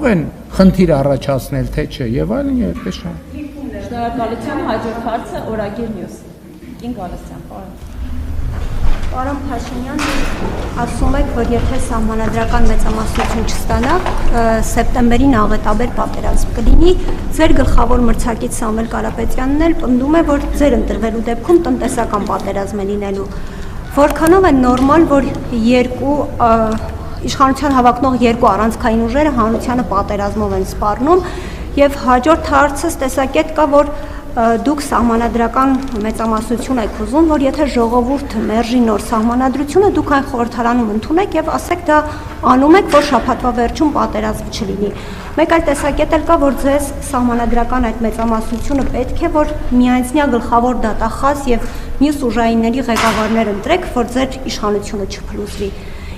կարող են խնդիր առաջացնել, թե չէ, եւ այլն եւ այդպես շա։ Շնորհակալություն, հաջորդ հարցը Օրագիր Նյուս։ Կին Գալստյան, Պարոն Փաշինյան, ասում եք, որ եթե սահմանադրական մեծամասնություն չստանաք, սեպտեմբերին աղետաբեր պատերազմ կլինի, ձեր գլխավոր մրցակից Սամվել Կարապետյանն էլ պնդում է, որ ձեր ընտրվելու դեպքում տնտեսական պատերազմ է լինելու։ Որքանով է նորմալ, որ իշխանության հավակնող երկու առանցքային ուժերը հանրությանը պատերազմով են սպառնում, եւ հաջորդ հարցս տեսակետ կա, որ դուք սահմանադրական մեծամասնություն եք ուզում, որ եթե ժողովուրդը մերժի նոր սահմանադրությունը, դուք այն խորհրդարանում ընդունեք եւ ասեք դա անում եք, որ շաբաթվա վերջում պատերազմ չլինի։ Մեկ այլ տեսակետ էլ կա, որ ձեզ սահմանադրական այդ մեծամասնությունը պետք է, որ միայնցնյա գլխավոր դատախազ եւ մյուս ուժայինների ղեկավարներ ընտրեք, որ ձեր իշխանությունը չփլուզվի։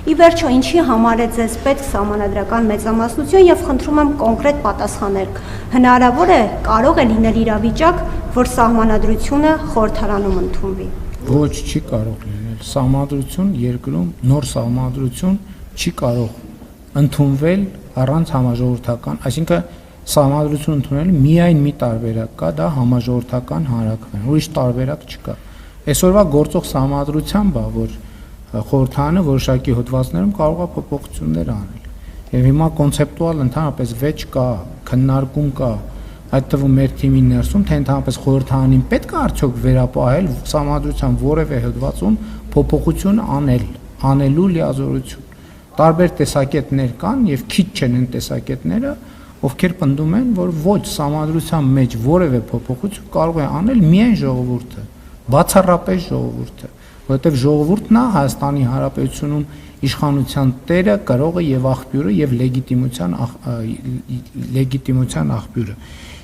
Ի վերջո, ինչի համար է ձեզ պետք սահմանադրական մեծամասնություն եւ խնդրում եմ կոնկրետ պատասխաներ։ Հնարավոր է, կարող է լինել իրավիճակ, որ սահմանադրությունը խորհրդարանում ընդունվի։ Ոչ, չի կարող լինել։ Սահմանադրություն երկրում նոր սահմանադրություն չի կարող ընդունվել առանց համաժողովրդական, այսինքն սահմանադրություն ընդունելու միայն մի տարբերակ կա, դա համաժողովրդական հանրաքվեն։ Ուրիշ տարբերակ չկա։ Այսօրվա գործող սահմանադրությամբ, որ խորհրդարանը որոշակի հոդվածներում կարող է փոփոխություններ անել։ Եվ հիմա կոնցեպտուալ ընդհանրապես վեճ կա, քննարկում կա, այդ թվում մեր թիմի ներսում, թե ընդհանրապես խորհրդարանին պետք է արդյոք վերապահել սահմանադրության որևէ հոդվածում փոփոխություն անելու լիազորություն։ Տարբեր տեսակետներ կան եւ քիչ չեն այն տեսակետները, ովքեր պնդում են, որ ոչ սահմանադրության մեջ որևէ փոփոխություն կարող է անել միայն ժողովուրդը, բացառապես ժողովուրդը, որովհետև ժողովուրդն է Հայաստանի Հանրապետությունում իշխանության տերը, կրողը եւ աղբյուրը եւ լեգիտիմության աղբյուրը։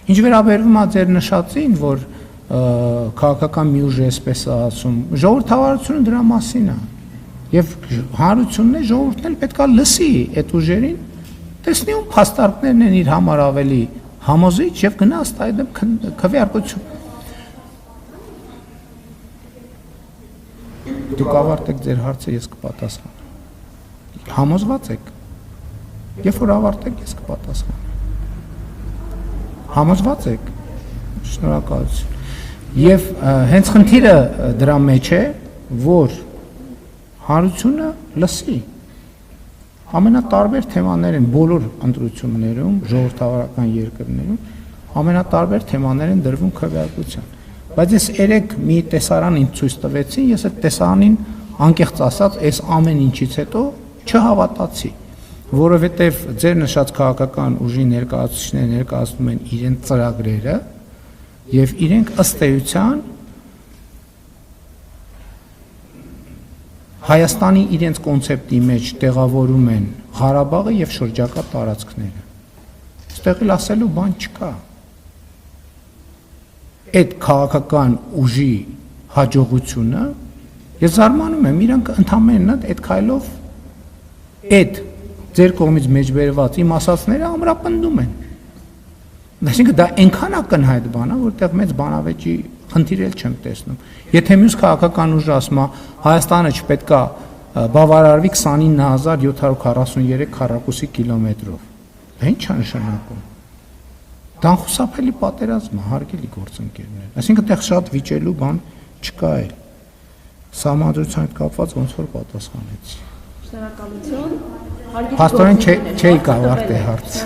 Ինչ վերաբերվում է ձեր նշածին, որ քաղաքական մի ուժ էսպես է ասում, ժողովրդավարությունը դրա մասին է։ Եվ հանրությունն է, ժողովուրդն էլ պետք է լսի այդ ուժերին, տեսնի ում փաստարկներն են իր համար ավելի համոզիչ եւ գնա ըստ այդմ քվեարկություն։ Դուք ավարտեք ձեր հարցը, ես կպատասխանեմ։ Համոզված եք։ Երբ որ ավարտեք, ես կպատասխանեմ։ Համոզված եք։ Շնորհակալություն։ Եվ հենց խնդիրը դրա մեջ է, որ հանրությունը լսի։ Ամենատարբեր թեմաներ են բոլոր ընտրություններում, ժողովրդավարական երկրներում, ամենատարբեր թեմաներ են դրվում քվեարկության։ Բայց ես երեք մի տեսարան ինձ ցույց տվեցին, ես այդ տեսարանին անկեղծ ասած, այս ամեն ինչից հետո չհավատացի, որովհետև ձեր նշած քաղաքական ուժի ներկայացուցիչները ներկայացնում են իրենց ծրագրերը եւ իրենք ըստ էության Հայաստանի իրենց կոնցեպտի մեջ տեղավորում են Ղարաբաղը եւ շրջակա տարածքները։ Այստեղ էլ ասելու բան չկա։ Այդ քաղաքական ուժի հաջողությունը ես զարմանում եմ, իրանք ընդհանրապես այդ քայլով այդ ձեր կողմից մեջբերված իմ ասածները ամրապնդում են։ Այսինքն դա այնքան ակնհայտ բան է, որտեղ մեծ բանավեճի խնդիր էլ չեմ տեսնում։ Եթե մյուս քաղաքական ուժը ասում է Հայաստանը չպետք է բավարարվի 29743 քառակուսի կիլոմետրով, դա ի՞նչ է նշանակում։ Դա անխուսափելի պատերազմ է, հարգելի գործընկերներ։ Այսինքն այդտեղ շատ վիճելու բան չկա էլ։ Սահմանադրության հետ կապված ոնց որ պատասխանեցի։ Շնորհակալություն։ Փաստորեն չէի կավարտել հարցը։